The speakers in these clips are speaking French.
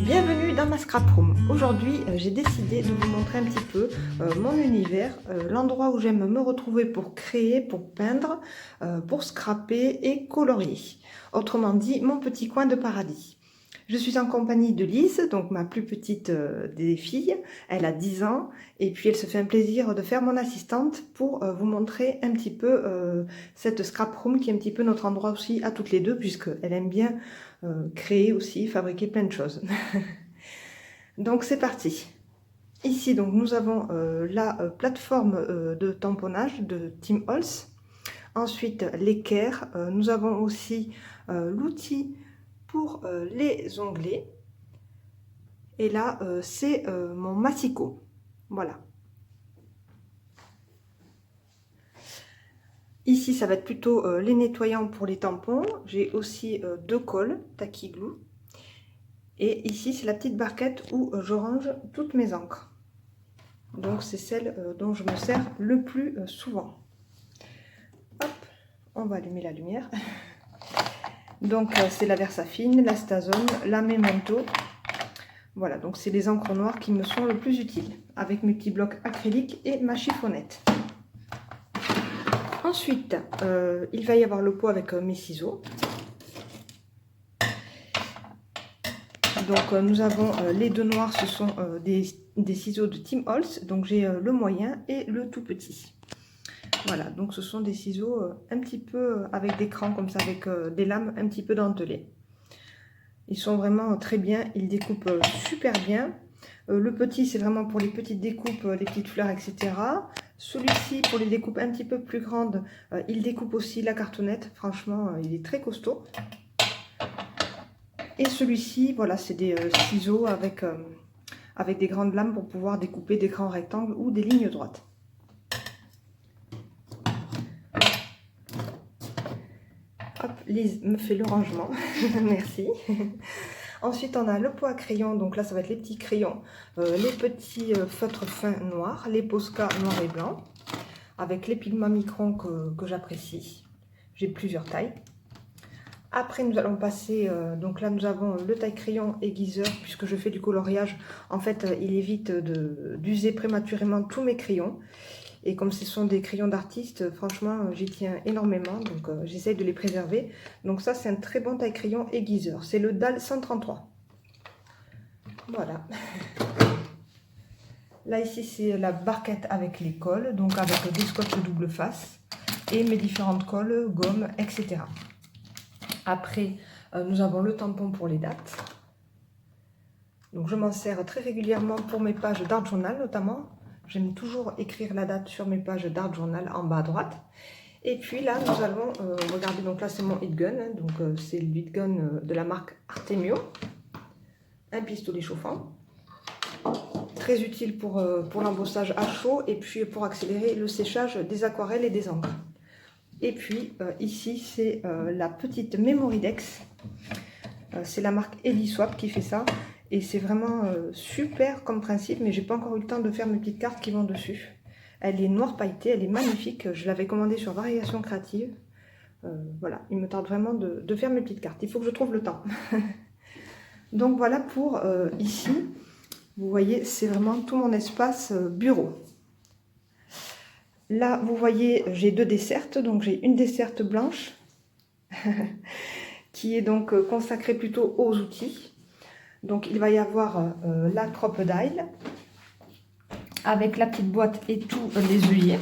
Bienvenue dans ma scrap room. Aujourd'hui, j'ai décidé de vous montrer un petit peu mon univers, l'endroit où j'aime me retrouver pour créer, pour peindre, pour scraper et colorier. Autrement dit, mon petit coin de paradis. Je suis en compagnie de Lise, donc ma plus petite des filles. Elle a 10 ans et puis elle se fait un plaisir de faire mon assistante pour vous montrer un petit peu cette scrap room qui est un petit peu notre endroit aussi à toutes les deux puisqu'elle aime bien créer aussi, fabriquer plein de choses. Donc c'est parti. Ici donc nous avons la plateforme de tamponnage de Tim Holtz. Ensuite l'équerre. Nous avons aussi l'outil pour les onglets. Et là c'est mon massicot. Voilà. Ici ça va être plutôt les nettoyants pour les tampons. J'ai aussi deux cols Tacky Glue. Et ici, c'est la petite barquette où je range toutes mes encres. Donc, c'est celle dont je me sers le plus souvent. Hop, on va allumer la lumière. Donc, c'est la Versafine, la Stazone, la Memento. Voilà, donc c'est les encres noires qui me sont le plus utiles. Avec mes petits blocs acryliques et ma chiffonnette. Ensuite, il va y avoir le pot avec mes ciseaux. Donc nous avons les deux noirs, ce sont des ciseaux de Tim Holtz. Donc j'ai le moyen et le tout petit. Voilà, donc ce sont des ciseaux un petit peu avec des crans comme ça, avec des lames un petit peu dentelées. Ils sont vraiment très bien, ils découpent super bien. Le petit, c'est vraiment pour les petites découpes, les petites fleurs, etc. Celui-ci, pour les découpes un petit peu plus grandes, il découpe aussi la cartonnette. Franchement, il est très costaud. Et celui-ci, voilà, c'est des ciseaux avec des grandes lames pour pouvoir découper des grands rectangles ou des lignes droites. Hop, Lise me fait le rangement, merci. Ensuite, on a le pot à crayon, donc là, ça va être les petits crayons, les petits feutres fins noirs, les Posca noirs et blancs, avec les pigments microns que j'apprécie. J'ai plusieurs tailles. Après, nous allons passer, donc là, nous avons le taille-crayon aiguiseur, puisque je fais du coloriage. En fait, il évite d'user prématurément tous mes crayons. Et comme ce sont des crayons d'artiste, franchement, j'y tiens énormément, donc j'essaye de les préserver. Donc ça, c'est un très bon taille-crayon aiguiseur. C'est le DAL 133. Voilà. Là, ici, c'est la barquette avec les cols, donc avec des scotch double face et mes différentes colles, gommes, etc. Après, nous avons le tampon pour les dates. Donc, je m'en sers très régulièrement pour mes pages d'art journal notamment. J'aime toujours écrire la date sur mes pages d'art journal en bas à droite. Et puis là, nous allons regarder. Donc là, c'est mon heat gun. Hein, donc, c'est le heat gun de la marque Artemio. Un pistolet chauffant. Très utile pour l'embossage à chaud et puis pour accélérer le séchage des aquarelles et des encres. Et puis ici, c'est la petite Memoridex. C'est la marque Eliswap qui fait ça. Et c'est vraiment super comme principe, mais j'ai pas encore eu le temps de faire mes petites cartes qui vont dessus. Elle est noire pailletée, elle est magnifique. Je l'avais commandée sur Variation Créative. Voilà, il me tarde vraiment de faire mes petites cartes. Il faut que je trouve le temps. Donc voilà pour ici. Vous voyez, c'est vraiment tout mon espace bureau. Là, vous voyez, j'ai deux dessertes. Donc, j'ai une desserte blanche qui est donc consacrée plutôt aux outils. Donc, il va y avoir la Crocodile avec la petite boîte et tous les œillets.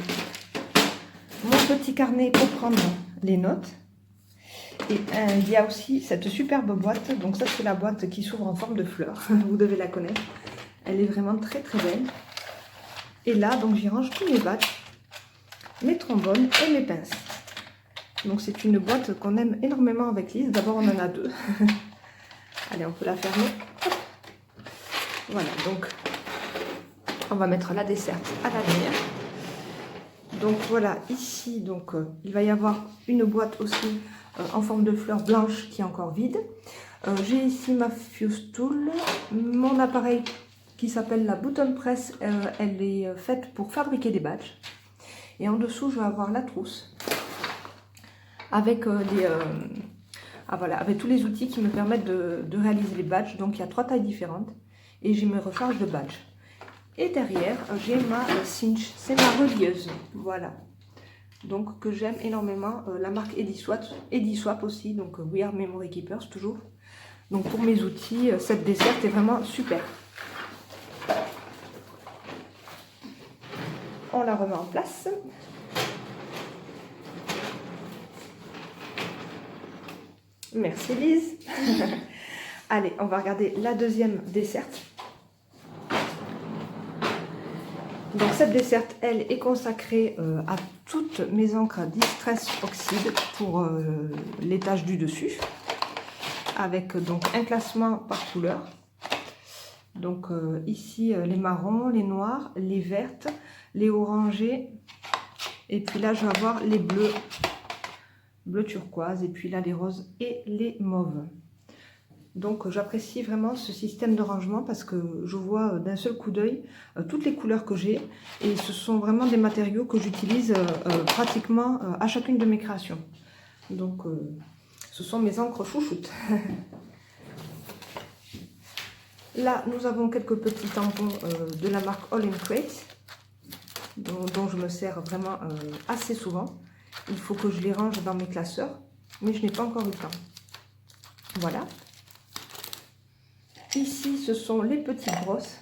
Mon petit carnet pour prendre les notes. Et il y a aussi cette superbe boîte. Donc, ça, c'est la boîte qui s'ouvre en forme de fleur. Vous devez la connaître. Elle est vraiment très, très belle. Et là, donc, j'y range tous mes badges, mes trombones et mes pinces. Donc c'est une boîte qu'on aime énormément avec Lise. D'abord on en a deux. Allez, on peut la fermer. Hop. Voilà, donc on va mettre la desserte à la lumière. Donc voilà, ici donc il va y avoir une boîte aussi en forme de fleur blanche qui est encore vide. J'ai ici ma Fuse Tool, mon appareil qui s'appelle la Button Press. Elle est faite pour fabriquer des badges. Et en dessous, je vais avoir la trousse avec Ah voilà, avec tous les outils qui me permettent de réaliser les badges. Donc il y a 3 tailles différentes et j'ai mes recharges de badges. Et derrière, j'ai ma cinch, c'est ma relieuse, voilà. Donc que j'aime énormément, la marque Ediswap aussi, donc We Are Memory Keepers toujours. Donc pour mes outils, cette desserte est vraiment super. On la remet en place. Merci Lise. Allez, on va regarder la deuxième desserte. Donc cette desserte, elle, est consacrée à toutes mes encres Distress Oxide pour l'étage du dessus, avec donc un classement par couleur. Donc ici les marrons, les noirs, les vertes, les orangés, et puis là je vais avoir les bleus, bleu turquoise, et puis là les roses et les mauves. Donc j'apprécie vraiment ce système de rangement parce que je vois d'un seul coup d'œil toutes les couleurs que j'ai, et ce sont vraiment des matériaux que j'utilise pratiquement à chacune de mes créations. Donc ce sont mes encres chouchoutes. Là nous avons quelques petits tampons de la marque All in Crate dont je me sers vraiment assez souvent. Il faut que je les range dans mes classeurs, mais je n'ai pas encore eu le temps. Voilà. Ici, ce sont les petites brosses.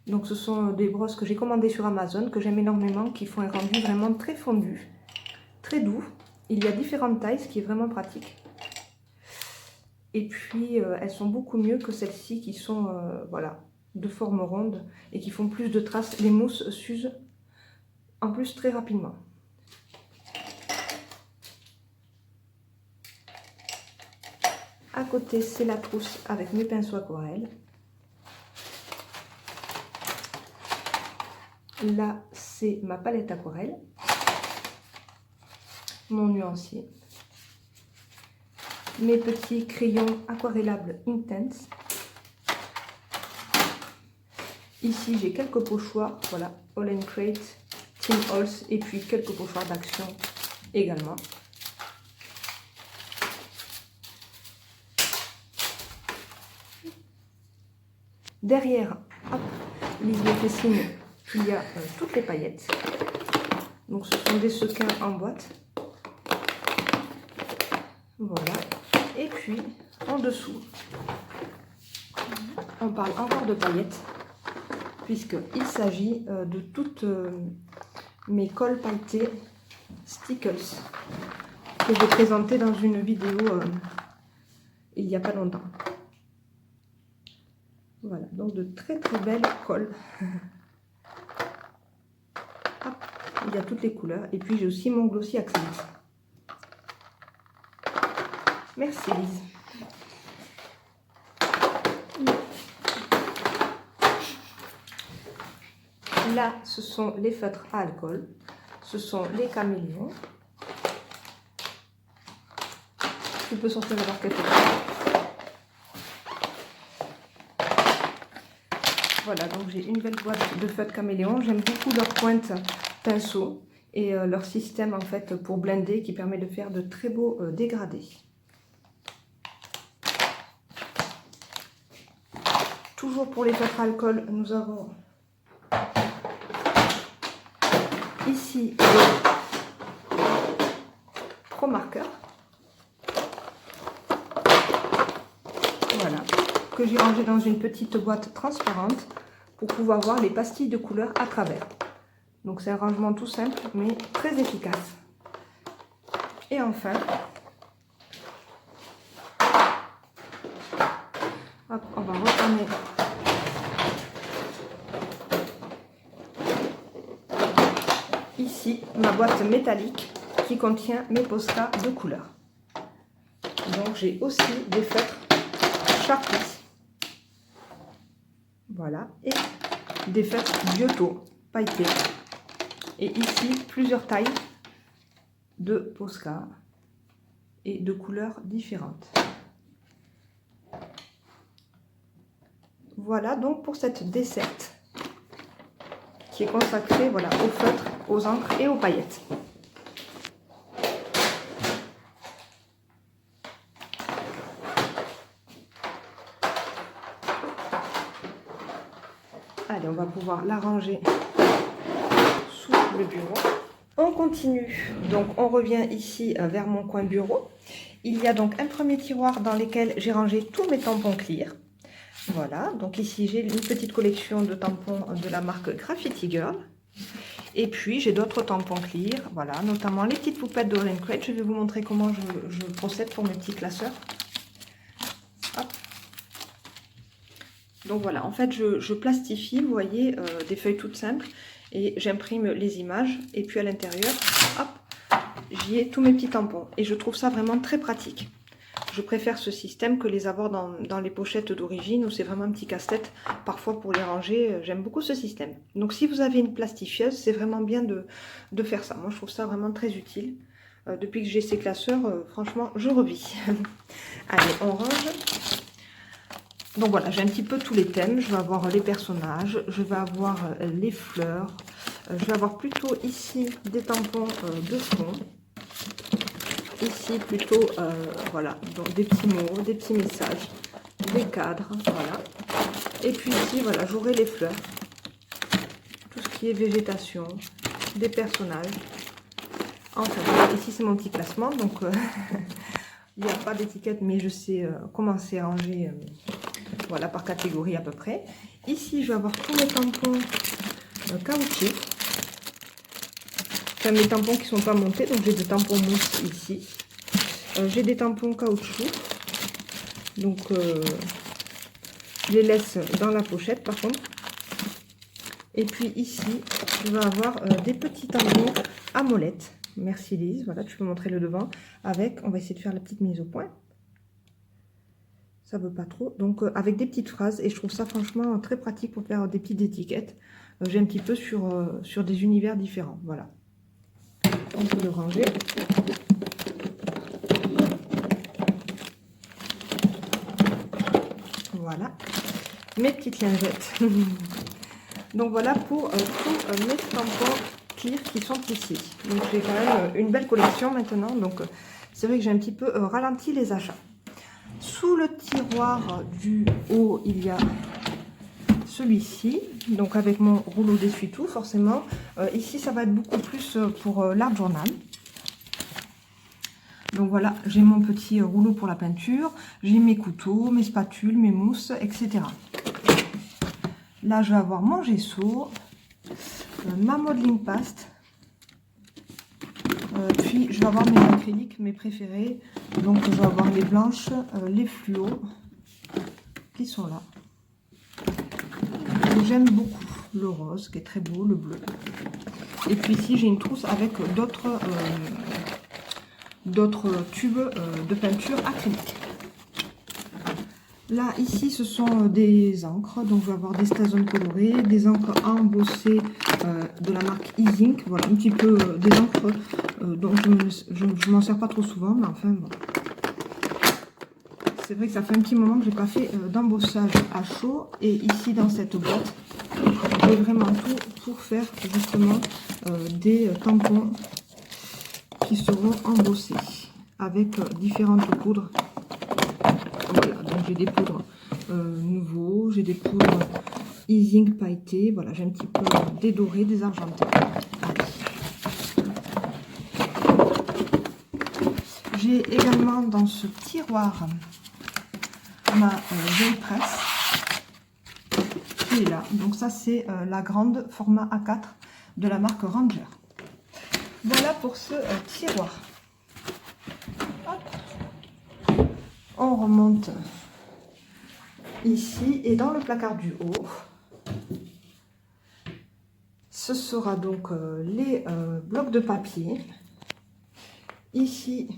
Donc, ce sont des brosses que j'ai commandées sur Amazon, que j'aime énormément, qui font un rendu vraiment très fondu, très doux. Il y a différentes tailles, ce qui est vraiment pratique. Et puis, elles sont beaucoup mieux que celles-ci qui sont voilà, de forme ronde et qui font plus de traces. Les mousses s'usent en plus très rapidement. À côté, c'est la trousse avec mes pinceaux aquarelles. Là, c'est ma palette aquarelle, mon nuancier, mes petits crayons aquarellables Intense. Ici, j'ai quelques pochoirs, voilà, All in Crate, Team Halls, et puis quelques pochoirs d'Action également. Derrière, hop, Lise me fait signe qu'il y a toutes les paillettes. Donc ce sont des sequins en boîte. Voilà. Et puis en dessous, on parle encore de paillettes, puisqu'il s'agit de toutes mes colles pailletées Stickles que j'ai présentées dans une vidéo il n'y a pas longtemps. Voilà, donc de très très belles colles. Hop, il y a toutes les couleurs. Et puis j'ai aussi mon glossy acrylique. Merci Lise. Là, ce sont les feutres à alcool. Ce sont les caméléons. Tu peux sortir la barquette. Voilà, donc j'ai une belle boîte de feutres caméléons. J'aime beaucoup leur pointe pinceau et leur système en fait pour blender qui permet de faire de très beaux dégradés. Toujours pour les feutres à alcool, nous avons ici le Pro Marker. Voilà, que j'ai rangé dans une petite boîte transparente pour pouvoir voir les pastilles de couleurs à travers. Donc c'est un rangement tout simple mais très efficace. Et enfin, hop, on va retourner ici ma boîte métallique qui contient mes Posca de couleurs. Donc j'ai aussi des feutres Sharpie, voilà, et des feutres Giotto pailletés. Et ici plusieurs tailles de Posca et de couleurs différentes. Voilà donc pour cette desserte qui est consacrée voilà, aux feutres, aux encres et aux paillettes. Allez, on va pouvoir la ranger sous le bureau. On continue, donc on revient ici vers mon coin bureau. Il y a donc un premier tiroir dans lequel j'ai rangé tous mes tampons clear. Voilà, donc ici j'ai une petite collection de tampons de la marque Graffiti Girl. Et puis j'ai d'autres tampons clear, voilà, notamment les petites poupettes de Rain Crate. Je vais vous montrer comment je procède pour mes petits classeurs. Hop. Donc voilà, en fait je plastifie, vous voyez, des feuilles toutes simples. Et j'imprime les images. Et puis à l'intérieur, hop, j'y ai tous mes petits tampons. Et je trouve ça vraiment très pratique. Je préfère ce système que les avoir dans les pochettes d'origine où c'est vraiment un petit casse-tête. Parfois pour les ranger, j'aime beaucoup ce système. Donc si vous avez une plastifieuse, c'est vraiment bien de faire ça. Moi je trouve ça vraiment très utile. Depuis que j'ai ces classeurs, franchement, je revis. Allez, on range. Donc voilà, j'ai un petit peu tous les thèmes. Je vais avoir les personnages, je vais avoir les fleurs. Je vais avoir plutôt ici des tampons de fond. Ici plutôt, voilà, donc des petits mots, des petits messages, des cadres, voilà. Et puis ici, voilà, j'aurai les fleurs. Tout ce qui est végétation, des personnages. Enfin, voilà, ici c'est mon petit classement, donc il n'y a pas d'étiquette, mais je sais comment c'est rangé. Voilà, par catégorie à peu près. Ici, je vais avoir tous mes tampons caoutchouc. Enfin, mes tampons qui ne sont pas montés, donc j'ai des tampons mousse ici. J'ai des tampons caoutchouc. Donc, je les laisse dans la pochette par contre. Et puis ici, je vais avoir des petits tampons à molette. Merci Lise, voilà, tu peux montrer le devant. Avec, on va essayer de faire la petite mise au point. Ça veut pas trop, donc avec des petites phrases, et je trouve ça franchement très pratique pour faire des petites étiquettes. J'ai un petit peu sur des univers différents, voilà. On peut le ranger. Voilà, mes petites lingettes. Donc voilà pour tous mes tampons clear qui sont ici. Donc j'ai quand même une belle collection maintenant, donc c'est vrai que j'ai un petit peu ralenti les achats. Sous le tiroir du haut, il y a celui-ci, donc avec mon rouleau d'essuie-tout, forcément. Ici, ça va être beaucoup plus pour l'art journal. Donc voilà, j'ai mon petit rouleau pour la peinture, j'ai mes couteaux, mes spatules, mes mousses, etc. Là, je vais avoir mon gesso, ma modeling paste. Puis je vais avoir mes acryliques, mes préférés. Donc je vais avoir les blanches, les fluos qui sont là. J'aime beaucoup le rose qui est très beau, le bleu. Et puis ici j'ai une trousse avec d'autres tubes de peinture acrylique. Là ici ce sont des encres, donc je vais avoir des Stazone colorées, des encres embossées de la marque E-Ink, voilà un petit peu des encres dont je m'en sers pas trop souvent, mais enfin bon. C'est vrai que ça fait un petit moment que j'ai pas fait d'embossage à chaud, et ici dans cette boîte j'ai vraiment tout pour faire justement des tampons qui seront embossés avec différentes poudres. Voilà, donc j'ai des poudres nouveaux, j'ai des poudres E-Ink pailletées, voilà, j'ai un petit peu des dorés, des argentés. J'ai également dans ce tiroir ma vieille presse qui est là. Donc ça c'est la grande format A4 de la marque Ranger. Voilà pour ce tiroir. Hop. On remonte ici et dans le placard du haut, ce sera donc les blocs de papier. Ici,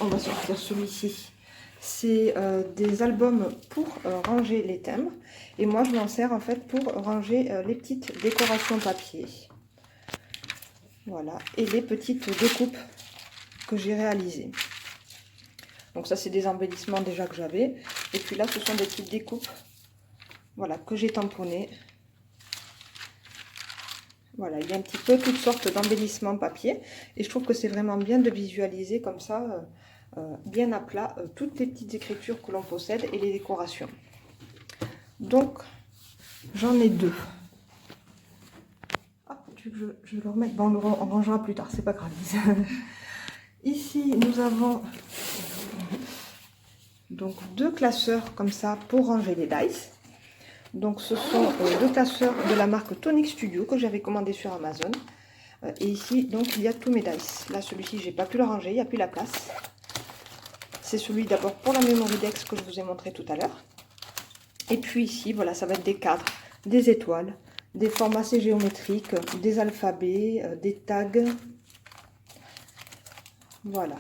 on va sortir celui-ci. C'est des albums pour ranger les thèmes. Et moi, je m'en sers en fait pour ranger les petites décorations papier. Voilà. Et les petites découpes que j'ai réalisées. Donc ça, c'est des embellissements déjà que j'avais. Et puis là, ce sont des petites découpes, voilà, que j'ai tamponnées. Voilà, il y a un petit peu toutes sortes d'embellissements papier. Et je trouve que c'est vraiment bien de visualiser comme ça, bien à plat, toutes les petites écritures que l'on possède et les décorations. Donc, j'en ai deux. Ah, tu veux que je le remette? Bon, on rangera plus tard, c'est pas grave. Ici, nous avons donc deux classeurs comme ça pour ranger les dice. Donc, ce sont deux classeurs de la marque Tonic Studio que j'avais commandé sur Amazon. Et ici, donc, il y a tous mes dice. Là, celui-ci, j'ai pas pu le ranger, il n'y a plus la place. C'est celui d'abord pour la Memory Dex que je vous ai montré tout à l'heure. Et puis ici, voilà, ça va être des cadres, des étoiles, des formes assez géométriques, des alphabets, des tags. Voilà.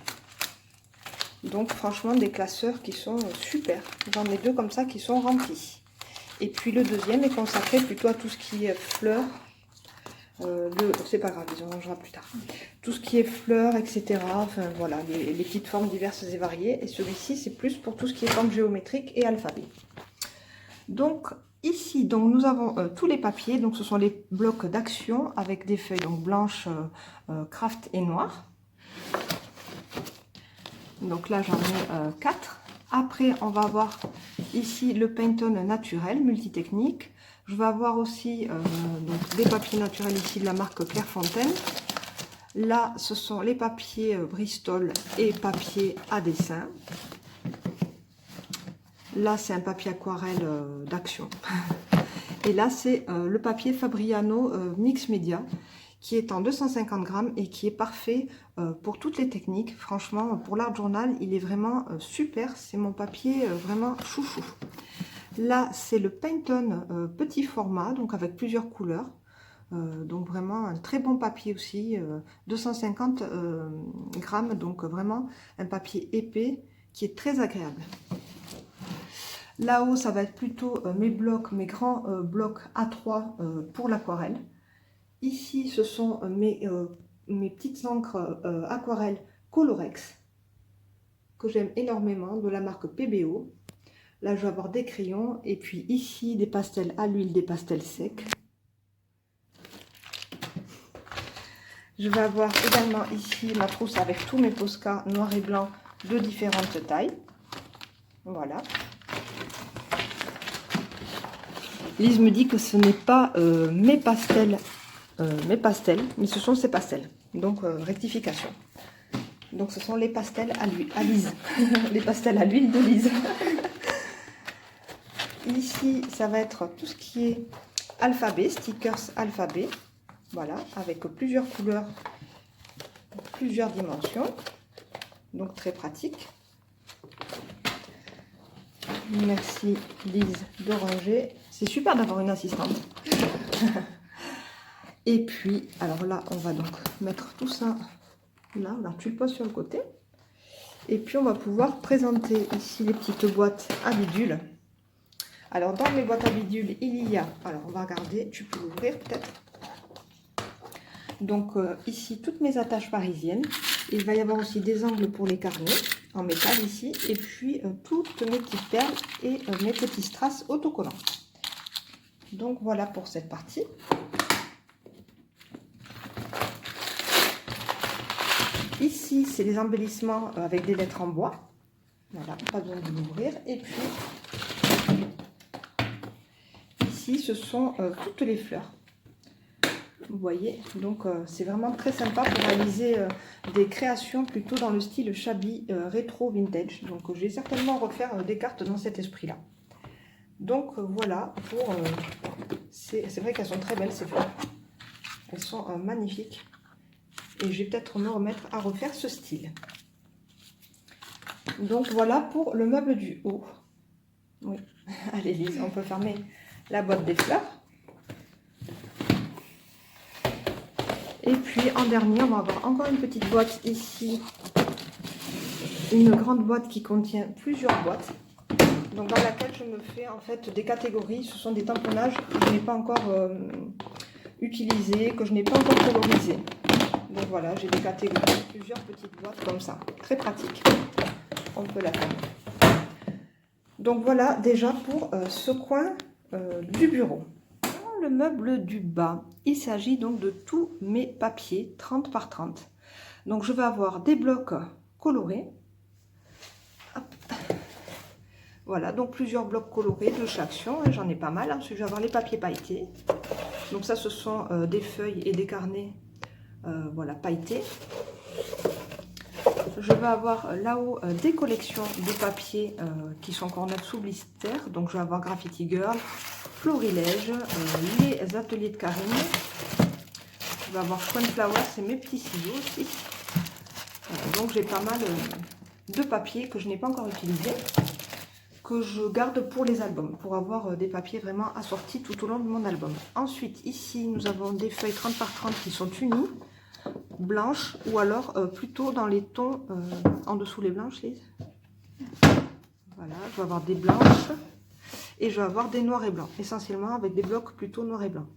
Donc franchement, des classeurs qui sont super. J'en ai deux comme ça qui sont remplis. Et puis le deuxième est consacré plutôt à tout ce qui est fleurs. C'est pas grave, on rangera plus tard. Tout ce qui est fleurs, etc. Enfin voilà, les petites formes diverses et variées. Et celui-ci, c'est plus pour tout ce qui est formes géométriques et alphabet. Donc ici, donc, nous avons tous les papiers. Donc ce sont les blocs d'action avec des feuilles donc, blanches, craft et noires. Donc là, j'en ai 4. Après, on va avoir ici le Pantone naturel, multitechnique. Je vais avoir aussi donc, des papiers naturels ici de la marque Clairefontaine. Là, ce sont les papiers Bristol et papier à dessin. Là, c'est un papier aquarelle d'action. Et là, c'est le papier Fabriano Mix Media, qui est en 250 grammes et qui est parfait pour toutes les techniques. Franchement, pour l'art journal, il est vraiment super. C'est mon papier vraiment chouchou. Là, c'est le Pantone petit format, donc avec plusieurs couleurs. Donc vraiment un très bon papier aussi, 250 grammes, donc vraiment un papier épais qui est très agréable. Là-haut, ça va être plutôt mes blocs, mes grands blocs A3 pour l'aquarelle. Ici, ce sont mes petites encres aquarelles Colorex que j'aime énormément, de la marque PBO. Là, je vais avoir des crayons et puis ici, des pastels à l'huile, des pastels secs. Je vais avoir également ici ma trousse avec tous mes Posca noirs et blancs de différentes tailles. Voilà. Lise me dit que ce n'est pas mes pastels, mais ce sont ses pastels. Donc, rectification. Donc, ce sont les pastels à l'huile, à Lise. Les pastels à l'huile de Lise. Ici, ça va être tout ce qui est alphabet, stickers alphabet. Voilà, avec plusieurs couleurs, plusieurs dimensions. Donc, très pratique. Merci Lise de ranger. C'est super d'avoir une assistante. Et puis, alors là, on va donc mettre tout ça là. Alors, tu le poses sur le côté. Et puis, on va pouvoir présenter ici les petites boîtes à bidules. Alors, dans mes boîtes à bidules, il y a... Alors, on va regarder. Tu peux l'ouvrir peut-être. Donc, ici, toutes mes attaches parisiennes. Il va y avoir aussi des angles pour les carnets en métal ici. Et puis, toutes mes petites perles et mes petits strass autocollants. Donc, voilà pour cette partie. Ici, c'est les embellissements avec des lettres en bois. Voilà, pas besoin de l'ouvrir. Et puis, ici, ce sont toutes les fleurs. Vous voyez, donc c'est vraiment très sympa pour réaliser des créations plutôt dans le style shabby rétro vintage. Donc, je vais certainement refaire des cartes dans cet esprit-là. Donc, voilà pour... c'est vrai qu'elles sont très belles, ces fleurs. Elles sont magnifiques. Et je vais peut-être me remettre à refaire ce style. Donc voilà pour le meuble du haut. Oui, allez Lise, on peut fermer la boîte des fleurs. Et puis en dernier, on va avoir encore une petite boîte ici. Une grande boîte qui contient plusieurs boîtes. Donc dans laquelle je me fais en fait des catégories. Ce sont des tamponnages que je n'ai pas encore utilisés, que je n'ai pas encore colorisés. Donc voilà, j'ai des catégories, plusieurs petites boîtes comme ça. Très pratique. On peut la faire. Donc voilà déjà pour ce coin du bureau. Dans le meuble du bas, il s'agit donc de tous mes papiers 30 par 30. Donc je vais avoir des blocs colorés. Hop. Voilà, donc plusieurs blocs colorés de chaque action, et j'en ai pas mal. Ensuite, je vais avoir les papiers pailletés. Donc ça, ce sont des feuilles et des carnets, voilà, pailletés. Je vais avoir là-haut des collections de papiers qui sont encore neufs sous blister. Donc je vais avoir Graffiti Girl, Florilège, les ateliers de Karine. Je vais avoir Fun Flowers et mes petits ciseaux aussi. Donc j'ai pas mal de papiers que je n'ai pas encore utilisés, que je garde pour les albums, pour avoir des papiers vraiment assortis tout au long de mon album. Ensuite, ici, nous avons des feuilles 30 par 30 qui sont unies, blanches, ou alors plutôt dans les tons en dessous les blanches, Lise. Voilà, je vais avoir des blanches et je vais avoir des noirs et blancs, essentiellement avec des blocs plutôt noirs et blancs.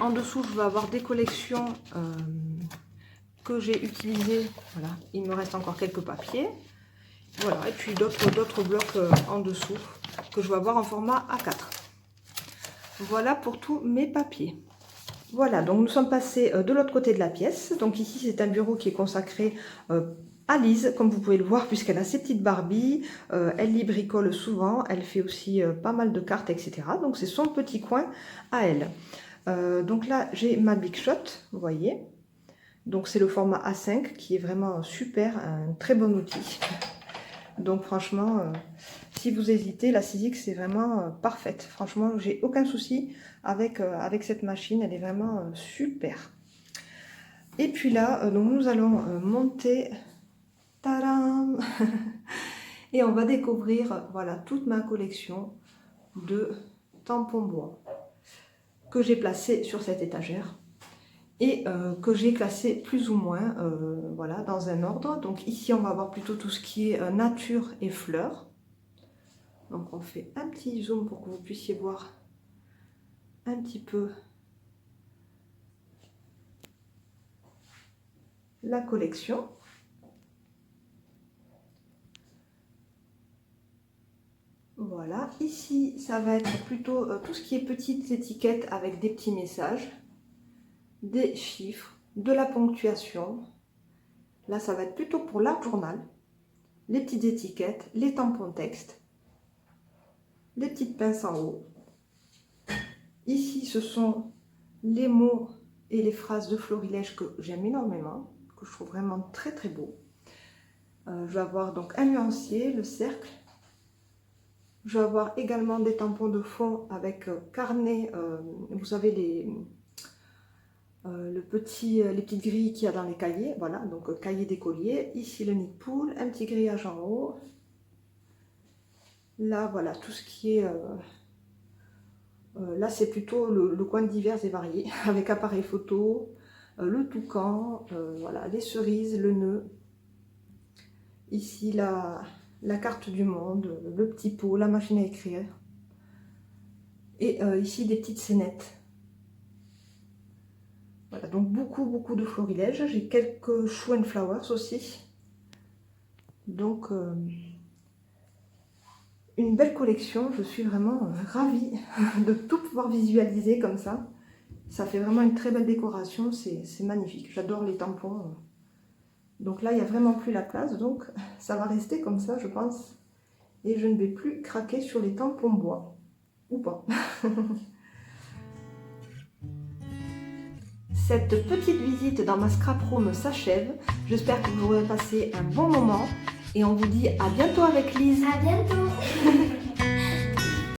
En dessous, je vais avoir des collections que j'ai utilisées. Voilà, il me reste encore quelques papiers. Voilà, et puis d'autres blocs en dessous que je vais avoir en format A4. Voilà pour tous mes papiers. Voilà, donc nous sommes passés de l'autre côté de la pièce. Donc ici, c'est un bureau qui est consacré à Lise, comme vous pouvez le voir, puisqu'elle a ses petites Barbies. Elle y bricole souvent. Elle fait aussi pas mal de cartes, etc. Donc c'est son petit coin à elle. Donc là, j'ai ma Big Shot, vous voyez. Donc c'est le format A5 qui est vraiment super, un très bon outil. Donc franchement, si vous hésitez, la 6X c'est vraiment parfaite. Franchement, j'ai aucun souci avec cette machine, elle est vraiment super. Et puis là, donc nous allons monter, tadam, et on va découvrir voilà toute ma collection de tampons bois que j'ai placé sur cette étagère. Et que j'ai classé plus ou moins voilà, dans un ordre. Donc ici, on va avoir plutôt tout ce qui est nature et fleurs. Donc on fait un petit zoom pour que vous puissiez voir un petit peu la collection. Voilà, ici, ça va être plutôt tout ce qui est petites étiquettes avec des petits messages, des chiffres, de la ponctuation. Là, ça va être plutôt pour l'art journal, les petites étiquettes, les tampons texte, les petites pinces en haut. Ici, ce sont les mots et les phrases de Florilège que j'aime énormément, que je trouve vraiment très très beau. Je vais avoir donc un nuancier, le cercle. Je vais avoir également des tampons de fond avec carnet, vous savez les petites grilles qu'il y a dans les cahiers, voilà, donc cahier d'écolier. Ici le nid de poule, un petit grillage en haut. Là, voilà, tout ce qui est... là, c'est plutôt le coin divers et variés, avec appareil photo, le toucan, voilà, les cerises, le nœud. Ici, la carte du monde, le petit pot, la machine à écrire. Et ici, des petites scénettes. Voilà, donc beaucoup de florilèges. J'ai quelques Show and Flowers aussi. Donc, une belle collection. Je suis vraiment ravie de tout pouvoir visualiser comme ça. Ça fait vraiment une très belle décoration. C'est magnifique. J'adore les tampons. Donc là, il n'y a vraiment plus la place. Donc, ça va rester comme ça, je pense. Et je ne vais plus craquer sur les tampons bois. Ou pas. Cette petite visite dans ma scrap room s'achève. J'espère que vous aurez passé un bon moment. Et on vous dit à bientôt avec Lise. À bientôt.